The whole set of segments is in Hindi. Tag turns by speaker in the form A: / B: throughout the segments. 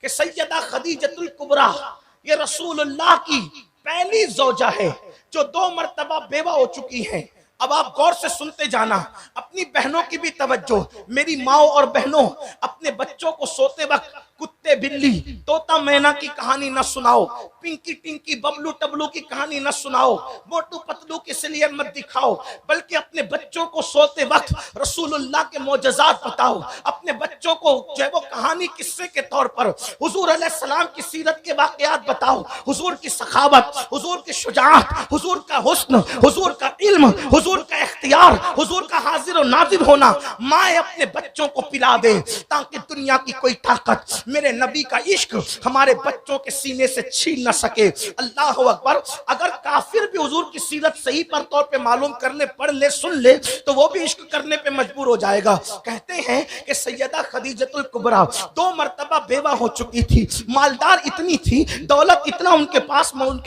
A: कि सैयदा खदीजतुल कुबरा ये रसूलुल्लाह की पहली ज़ौजा है जो 2 मर्तबा बेवा हो चुकी हैं। अब आप गौर से सुनते जाना, अपनी बहनों की भी तवज्जो। मेरी माओ और बहनों, अपने बच्चों को सोते वक्त कुत्ते बिल्ली तोता मैना की कहानी न सुनाओ, पिंकी टिंकी बबलू टबलू की कहानी न सुनाओ, मोटू पतलू की सिलियन मत दिखाओ, बल्कि अपने बच्चों को सोते वक्त रसूलुल्लाह के मौजज़ात बताओ। अपने बच्चों को जो है वो कहानी किस्से के तौर पर हुजूर अलैहिस्सलाम की सीरत के वाक़यात बताओ, हुजूर की सखावत, हुजूर की शुजाअत, हुजूर का हुस्न, हुजूर का इल्म, हुजूर का इख्तियार, हुजूर का हाजिर और नाजिर होना माए अपने बच्चों को पिला दे, ताकि दुनिया की कोई ताकत मेरे नबी का इश्क हमारे बच्चों के सीने से छीन न सके। अल्लाह अकबर। अगर काफिर भी हुजूर की सीरत सही पर तौर पे मालूम कर ले, पढ़ ले, सुन ले, तो वो भी इश्क करने पे मजबूर हो जाएगा। कहते हैं कि सैयदा खदीजतुल कुबरा 2 मर्तबा बेवा हो चुकी थी, मालदार इतनी थी, दौलत इतना उनके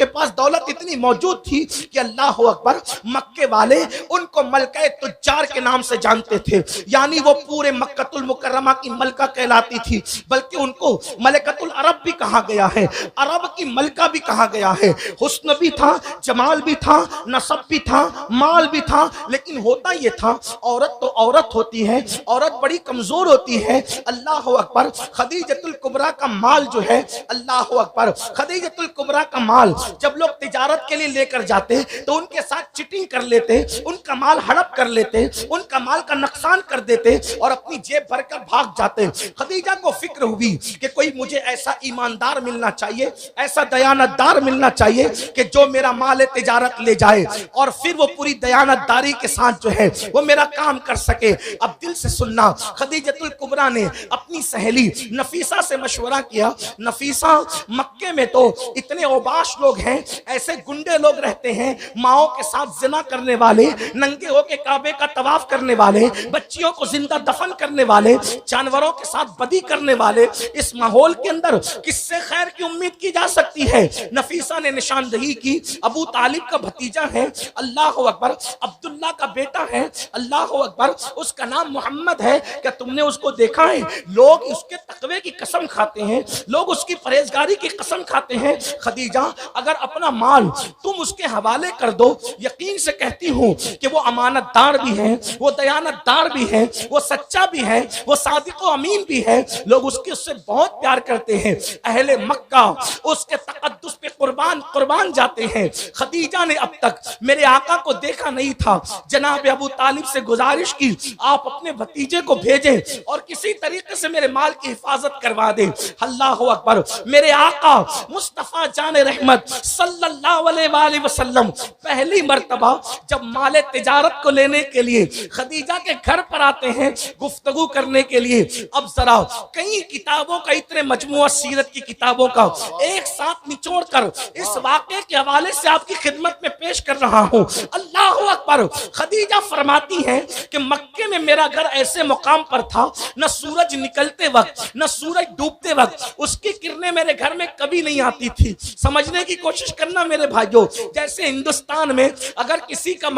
A: पास दौलत इतनी मौजूद थी कि अल्लाह अकबर, मक्के वाले उनको मलका तुज्जार के नाम से जानते थे। यानी वो पूरे मक्कतुल मुकर्रमा की मलका कहलाती थी, बल्कि उनको मलकतुल अरब भी कहा गया है, अरब की मलका भी कहा गया है। हुस्न भी था, जमाल भी था, नसब भी था, माल भी था, लेकिन होता ये था औरत तो औरत होती है, औरत बड़ी कमजोर होती है। अल्लाह अकबर। खदीजतुल कुबरा का माल जो है, अल्लाह अकबर, खदीजतुल कुबरा का माल जब लोग तिजारत के लिए लेकर जाते तो उनके साथ चिटिंग कर लेते, उनका माल हड़प कर लेते, उनका माल का नुकसान कर देते और अपनी जेब भरकर भाग जाते। खदीजा को फिक्र हुई कि कोई मुझे ऐसा ईमानदार मिलना चाहिए, ऐसा दयानतदार मिलना चाहिए कि जो मेरा माल तिजारत ले जाए और फिर वो पूरी दयानतदारी के साथ जो है वो मेरा काम कर सके। अब दिल से सुनना, खदीजतुल कुबरा ने अपनी सहेली नफीसा से मशवरा किया। नफीसा, मक्के में तो इतने औबाश लोग हैं, ऐसे गुंडे लोग रहते हैं, माओ के साथ जिना करने वाले, नंगे होके काबे का तवाफ करने वाले, बच्चियों को जिंदा दफन करने वाले, जानवरों के साथ बदी करने वाले। इस माहौल के अंदर किससे खैर की उम्मीद की जा सकती है? नफीसा ने निशानदही की, अबू तालिब का भतीजा है, अल्लाह अकबर, अब्दुल्ला का बेटा है, अल्लाह अकबर, उसका नाम मोहम्मद है। क्या तुमने उसको देखा है? लोग उसके तकवे की कसम खाते हैं, लोग उसकी परहेजगारी की कसम खाते हैं। खदीजा, अगर अपना माल तुम उसके हवाले कर दो, यकीन से कहती हूँ कि वो अमानतदार भी है, वो दयानतदार भी है, वो सच्चा भी है, वो सादिक व अमीन भी है। लोग उससे बहुत प्यार करते हैं। अहले मक्का उसके तकद्दुस पे कुर्बान जाते हैं। खदीजा ने अब तक मेरे आका को देखा नहीं था। जनाब अबू तालिब से गुजारिश की, आप अपने भतीजे को भेजें और किसी तरीके से मेरे माल की हिफाजत करवा दें। अल्लाह अकबर। मेरे आका मुस्तफा जान रहमत सल्लल्लाहु अलैहि वसल्लम पहली मर्तबा जब माले तिजारत को लेने के लिए खदीजा के घर पर आते हैं गुफ्तगू करने के लिए। अब जरा कई किताबों का, इतने मजमुआ सीरत की किताबों का एक साथ निचोड़ कर इस वाक़े के हवाले से आपकी खिदमत में पेश कर रहा हूँ। अल्लाह अकबर। खदीजा फरमाती हैं कि मक्के में मेरा घर ऐसे मुकाम पर था, न सूरज निकलते वक्त न सूरज डूबते वक्त उसकी किरणें मेरे घर में कभी नहीं आती थी। समझने की कोशिश करना मेरे भाइयों, जैसे हिंदुस्तान में अगर किसी का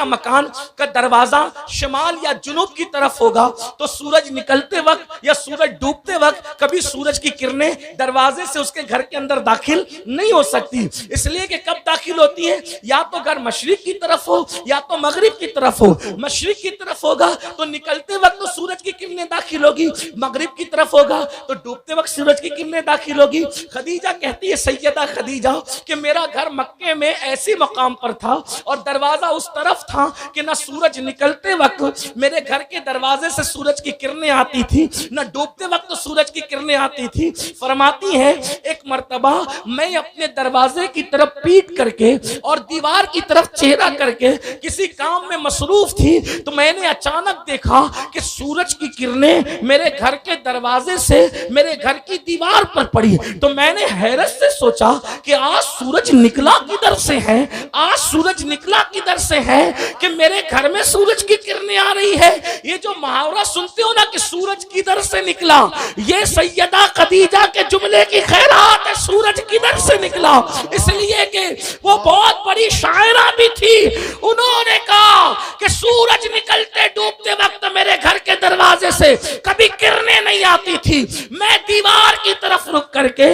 A: मकान का दरवाजा शिमाल या जुनूब की तरफ होगा तो सूरज निकलते वक्त या सूरज डूबते वक्त कभी सूरज की किरणें दरवाजे से उसके घर के अंदर दाखिल नहीं हो सकती। इसलिए कि कब दाखिल होती है, या तो घर मशरिक की तरफ हो या तो मगरिब की तरफ हो। मशरिक की तरफ होगा तो निकलते वक्त तो सूरज की किरणें दाखिल होगी, मगरिब की तरफ होगा तो डूबते वक्त सूरज की किरणें दाखिल होगी। खदीजा कहती है, सैयदा खदीजा, कि मेरा घर मक्के में ऐसी मकाम पर था और दरवाजा उस तरफ था कि न सूरज निकलते वक्त मेरे घर के दरवाजे से सूरज की किरणें आती थी, न डूबते वक्त तो सूरज की किरणें आती थी। फरमाती है, एक मर्तबा मैं अपने दरवाजे की तरफ पीट करके और दीवार की तरफ चेहरा करके किसी काम में मसरूफ थी तो मैंने अचानक देखा कि सूरज की किरणें मेरे घर के दरवाजे से मेरे घर की दीवार पर पड़ी। तो मैंने हैरत से सोचा कि आज सूरज निकला किधर से है, आज सूरज निकला किधर से है कि मेरे घर में सूरज की किरणें आ रही है। ये जो मुहावरा सुनते हो ना कि सूरज किधर से निकला, ये सैयदा खदीजा के जुमले की खैरात है, सूरज किधर से निकला। इसलिए कि वो बहुत बड़ी शायरा भी थी। उन्होंने कहा कि सूरज निकलते डूबते वक्त मेरे घर के दरवाजे से कभी किरणें नहीं आती थी। मैं दीवार की तरफ रुक करके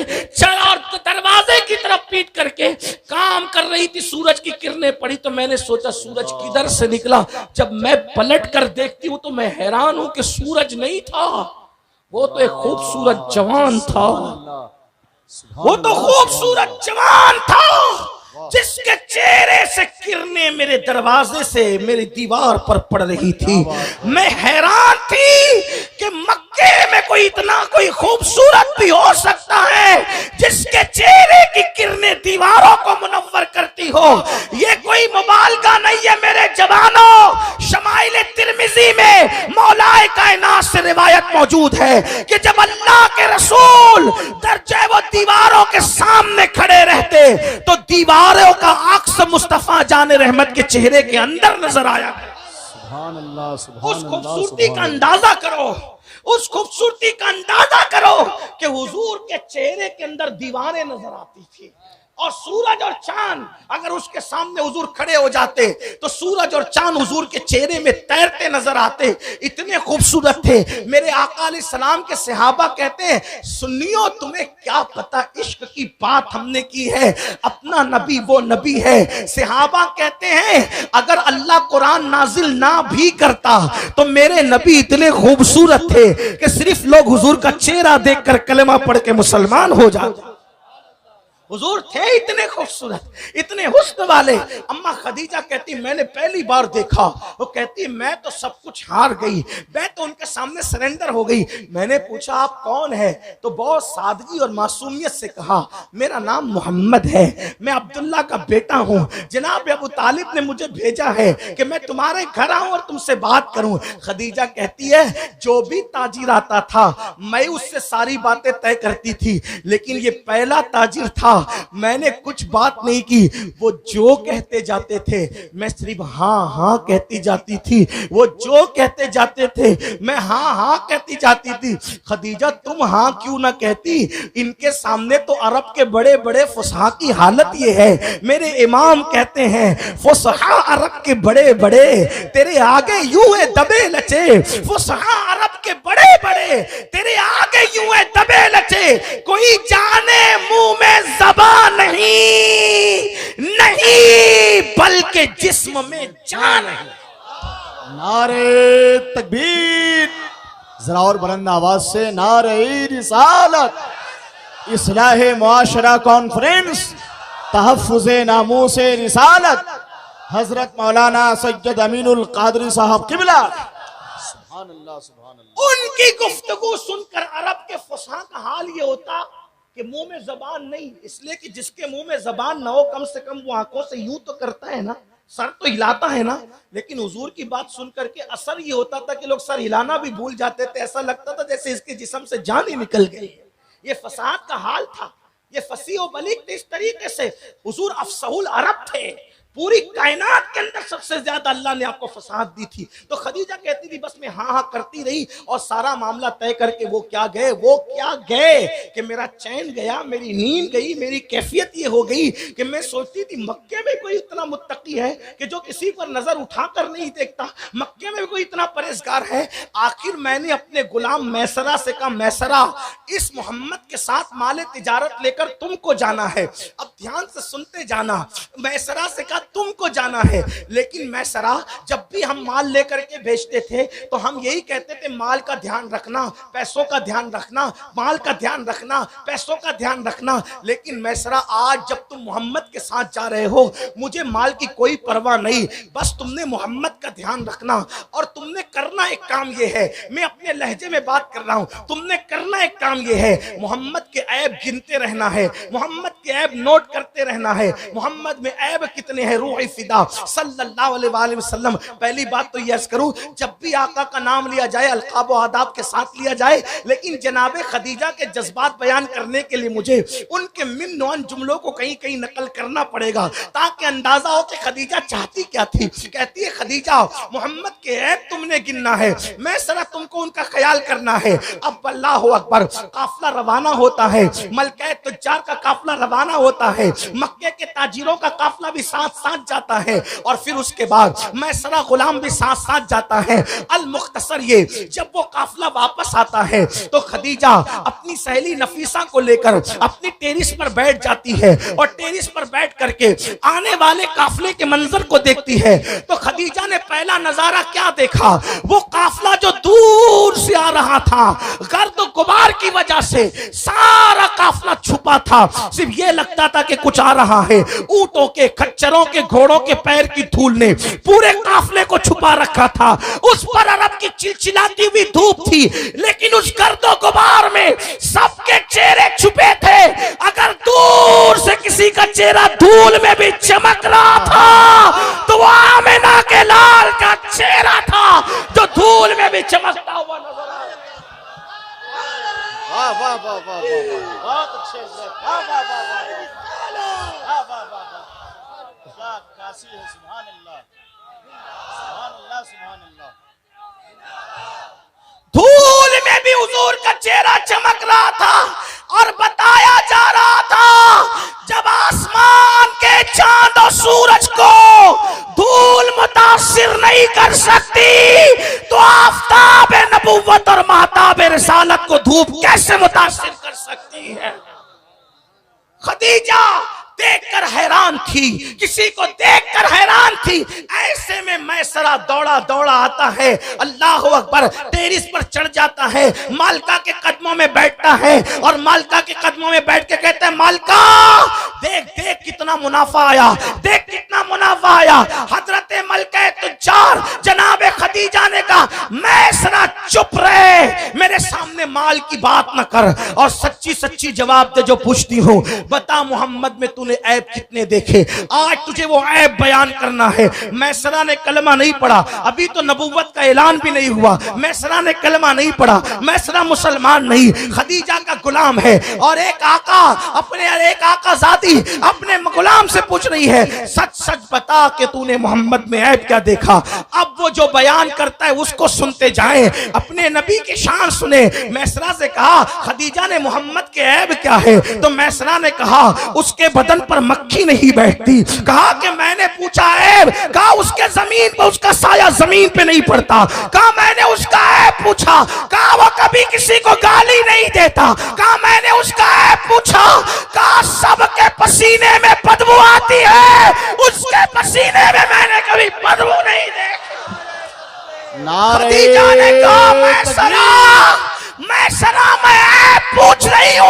A: और दरवाजे की तरफ पीट करके काम कर रही थी। सूरज की किरणें पड़ी तो मैंने सोचा सूरज किधर से निकला। जब मैं पलट कर देखती हूं तो मैं हैरान हूं कि सूरज नहीं था, वो तो एक खूबसूरत जवान था। वो तो खूबसूरत जवान था जिसके चेहरे से किरणें मेरे दरवाजे से मेरी दीवार पर पड़ रही थी। मैं हैरान थी कि मक्के में कोई इतना कोई खूबसूरत भी हो सकता है जिसके चेहरे की किरणें दीवारों को मुनव्वर करती हो। ये कोई मुबालगा नहीं है मेरे जवानों। शमाइल तिरमिजी में मौलाए कायनात से रिवायत मौजूद है कि जब अल्लाह के रसूल दरजे वो दीवारों के सामने खड़े रहते तो दीवारों का अक्स मुस्तफा जाने रहमत के चेहरे के अंदर नजर आया। सुभान अल्लाह, सुभान उस खूबसूरती का अंदाजा करो, उस खूबसूरती का अंदाजा करो कि हुजूर के चेहरे के अंदर दीवारें नजर आती थी। और सूरज और चांद अगर उसके सामने हुजूर खड़े हो जाते तो सूरज और चांद हुजूर के चेहरे में तैरते नजर आते, इतने खूबसूरत थे। मेरे आका अलैहिस्सलाम के सहाबा कहते हैं, सुन्नियों तुम्हें क्या पता इश्क की बात हमने की है, अपना नबी वो नबी है। सहाबा कहते हैं अगर अल्लाह कुरान नाजिल ना भी करता तो मेरे नबी इतने खूबसूरत थे कि सिर्फ लोग हुजूर का चेहरा देखकर कलमा पढ़ के मुसलमान हो जाते। हुजूर थे इतने खूबसूरत, इतने हुस्न वाले। अम्मा खदीजा कहती मैंने पहली बार देखा, वो कहती मैं तो सब कुछ हार गई, मैं तो उनके सामने सरेंडर हो गई। मैंने पूछा आप कौन है, तो बहुत सादगी और मासूमियत से कहा मेरा नाम मोहम्मद है, मैं अब्दुल्ला का बेटा हूँ। जनाब अबू तालिब ने मुझे भेजा है कि मैं तुम्हारे घर आऊं और तुमसे बात करूं। खदीजा कहती है जो भी ताजिर आता था मैं उससे सारी बातें तय करती थी, लेकिन ये पहला ताजिर था मैंने कुछ बात नहीं की। वो जो कहते जाते थे मैं सिर्फ हाँ हाँ कहती जाती थी, वो जो कहते जाते थे मैं हाँ हाँ कहती जाती थी। खदीजा तुम हाँ क्यों ना कहती, इनके सामने तो अरब के बड़े बड़े फुसहा की हालत ये है। मेरे इमाम कहते हैं फुसहा अरब के बड़े बड़े तेरे आगे यूं है दबे लचे, फुसहा अरब के बड़े बड़े तेरे आगे यूं है दबे लचे। कोई जाने मुंह में ज़बान नहीं बल्कि जिस्म में जान है।
B: नारे तकबीर, जरा और बुलंद आवाज से नारे रिसालत, इस्लाहे मुआशरा कॉन्फ्रेंस, तहफ़्फ़ुज़े नामूसे रिसालत, हजरत मौलाना सैयद अमीनुल कादरी साहब किबला। सुभान अल्लाह, सुभान अल्लाह।
A: उनकी गुफ्तगू सुनकर अरब के फुसहा का हाल ये होता कि मुंह में जबान नहीं, इसलिए कि जिसके मुंह में जबान ना हो कम से कम वो आंखों से यूं तो करता है ना, सर तो हिलाता है ना। लेकिन हुजूर की बात सुन करके असर ये होता था कि लोग सर हिलाना भी भूल जाते थे, ऐसा लगता था जैसे इसके जिस्म से जान ही निकल गई। ये फसाद का हाल था, ये फसी और बलीग थे। इस तरीके से हुजूर अफसहुल अरब थे, पूरी कायनात के अंदर सबसे ज्यादा अल्लाह ने आपको फसाद दी थी। तो खदीजा कहती थी बस मैं हाँ हाँ करती रही और सारा मामला तय करके वो क्या गए कि मेरा चैन गया, मेरी नींद गई, मेरी कैफियत ये हो गई कि मैं सोचती थी मक्के में कोई इतना मुत्तकी है कि जो किसी पर नजर उठाकर नहीं देखता, मक्के में कोई इतना परहेजगार है। आखिर मैंने अपने गुलाम मैसरा से कहा मैसरा इस मोहम्मद के साथ माले तिजारत लेकर तुमको जाना है। अब ध्यान से सुनते जाना, मैसरा से कहा तुमको जाना है, लेकिन मैसरा जब भी हम माल लेकर के भेजते थे तो हम यही कहते थे माल का ध्यान रखना, पैसों का ध्यान रखना, माल का ध्यान रखना, पैसों का ध्यान रखना। लेकिन मैसरा आज जब तुम मोहम्मद के साथ जा रहे हो मुझे माल की कोई परवाह नहीं, बस तुमने मोहम्मद का ध्यान रखना और तुमने करना एक काम ये है, मैं अपने लहजे में बात कर रहा हूं, तुमने करना एक काम ये है मोहम्मद के ऐब गिनते रहना है, मोहम्मद के ऐब नोट करते रहना है। मोहम्मद में ऐब कितने हैं, रूह फिदा सल्लल्लाहु अलैहि वसल्लम। पहली बात तो यह करूं जब भी आका का नाम लिया जाए अलकाब और आदाब के साथ लिया जाए, लेकिन जनाबे खदीजा के जज्बात बयान करने के लिए मुझे उनके मिन नौन जुमलों को कहीं कहीं नकल करना पड़ेगा ताकि अंदाजा हो कि खदीजा चाहती क्या थी। कहती है खदीजा मोहम्मद के ऐब तुमने गिनना है, मैं सरा तुमको उनका ख्याल करना है। अब अल्लाहु अकबर, काफिला रवाना होता है, मलके तुज्जार का काफिला रवाना होता है, मक्के के ताजिरों का काफिला भी साथ साथ जाता है और फिर उसके बाद मैसरा गुलाम भी साथ साथ जाता है। अल मुख्तसर ये, जब वो काफिला वापस आता है तो खदीजा अपनी सहेली नफीसा को लेकर अपनी टेरिस पर बैठ जाती है और टेरिस पर बैठ करके आने वाले काफिले के मंजर को देखती है। तो खदीजा ने पहला नजारा क्या देखा, वो काफिला जो दूर से आ रहा था, गर्द गुबार की वजह से सारा काफिला छुपा था, सिर्फ ये लगता था कि कुछ आ रहा है। ऊंटों के, खच्चरों के, घोड़ों के पैर की धूल ने पूरे काफिले को छुपा रखा था। उस पर अरब की चिलचिलाती हुई धूप थी, लेकिन उस गर्दो गुबार में सबके चेहरे छुपे थे। अगर दूर से किसी का चेहरा धूल में भी चमक रहा था तो वो आमिना के लाल का चेहरा था जो धूल में भी चमकता हुआ नजर आ रहा।
B: वाह वाह वाह वाह वाह, बहुत अच्छे, वाह वाह वाह वाह वाह वाह, क्या काशी है, सुभान अल्लाह सुभान अल्लाह सुभान अल्लाह।
A: धूल में भी हुजूर का चेहरा चमक रहा था और बताया जा रहा था जब आसमान के चांद और सूरज को धूल मुतासिर नहीं कर सकती तो आफताब नबुव्वत और महताब रिसालत को धूप कैसे मुतासिर कर सकती है। खदीजा देखकर हैरान थी, किसी को देखकर हैरान थी। ऐसे में मैसरा दौड़ा दौड़ा आता है, अल्लाह अकबर, टेरिस पर चढ़ जाता है, मालिका के कदमों में बैठता है और मालिका के कदमों में बैठ के कहते हैं, मालिका देख देख कितना मुनाफा आया, देख कितना मुनाफा आया। हजरत मलका तुज्जार जनाब खदीजा ने कहा, मैसरा चुप रहे, मेरे सामने माल की बात न कर और सच्ची सच्ची जवाब दे जो पूछती हूँ। बता मोहम्मद में तूने ऐब कितने देखे, आज तुझे वो ऐब बयान करना है। मैसरा ने कलमा नहीं पढ़ा, अभी तो नबुव्वत का ऐलान भी नहीं हुआ। मैसरा ने कलमा नहीं पढ़ा, मैसरा मुसलमान नहीं, खदीजा का गुलाम है। और एक आका जाती अपने गुलाम से पूछ रही है, सच सच बता कि तूने मोहम्मद में ऐब क्या देखा। अब वो जो बयान करता है उसको सुनते जाएं, अपने नबी की शान सुने। मैसरा से कहा, खदीजा ने मोहम्मद के ऐब क्या है? तो मैसरा ने कहा, उसके बदन पर मक्खी नहीं बैठती। कहा कि मैंने पूछा ऐब, कहा उसके जमीन पर उसका साया जमीन पे नहीं पड़ता। कहा मैंने उसका ऐब पूछा, कहा वो कभी किसी को गाली नहीं देता। कहा मैंने उसका ऐब पूछा, कहा सबके पसीने में बदबू आती है, उसके पसीने में मैंने कभी बदबू नहीं देखी। खदीजा ने कहा, मैसरा मैं ऐब पूछ रही हूँ।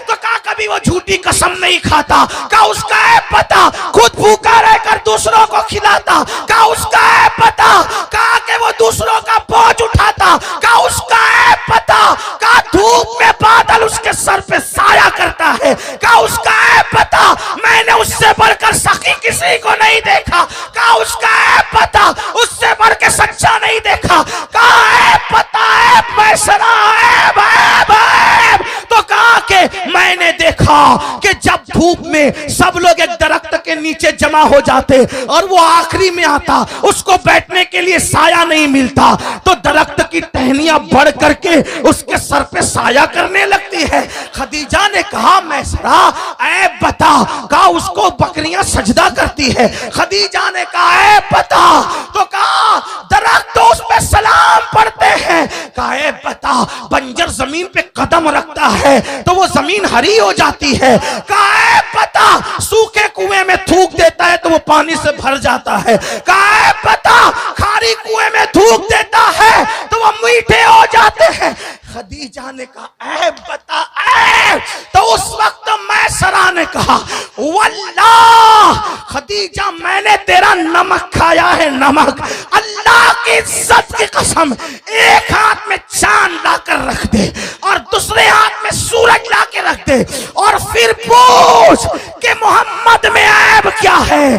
A: तो कहा कभी वो झूठी कसम नहीं खाता। कहा उसका ऐब पता, खुद भूखा रहकर दूसरों को खिलाता। कहा उसका ऐब पता, कहा कि वो दूसरों का बोझ उठाता। कहा उसका ऐब पता, कहा धूप में बादल उसके सर पे साया करता है। कहा उसका ऐब पता, मैंने उससे बढ़कर सखी किसी को नहीं देखा। कहा उसका ऐब पता, उससे बढ़ के सच्चा नहीं देखा। कहा ऐब पता है मैसरा, ऐब ऐब ऐब। तो कहा कि मैंने देखा कि जब धूप में सब लोग एक दरख्त के नीचे जमा हो जाते और वो आखिरी में आता, उसको बैठने के लिए साया नहीं मिलता, तो दरख्त की टहनियां बढ़ करके उसके सर पे साया करने लगती है। खदीजा ने कहा, मैसरा ऐब बता। कहा उसको बकरियां सजदा करती है। खदीजा ने कहा ऐब बता। तो कहा दरख्त तो उस पे सलाम पढ़ते हैं। कहा ऐब बता, बंजर जमीन पे कदम रखता है तो वो जमीन हरी हो जाती है। कहा ऐब बता, सूखे कुएं में थूक देता है तो वो पानी से भर जाता है। कहा ऐब बता, खारी कुएं में थूक देता है तो वो मीठे हो जाते हैं। खदीजा ने कहा ऐब बता ऐब। तो उस वक्त मैसरा ने कहा, वल्लाह खदीजा मैंने तेरा नमक खाया है, नमक। अल्लाह की इज्जत की कसम, एक हाथ में चांद लाकर रख दे और दूसरे हाथ में सूरज लाके रख दे और फिर पूछ कि मोहम्मद में ऐब क्या है।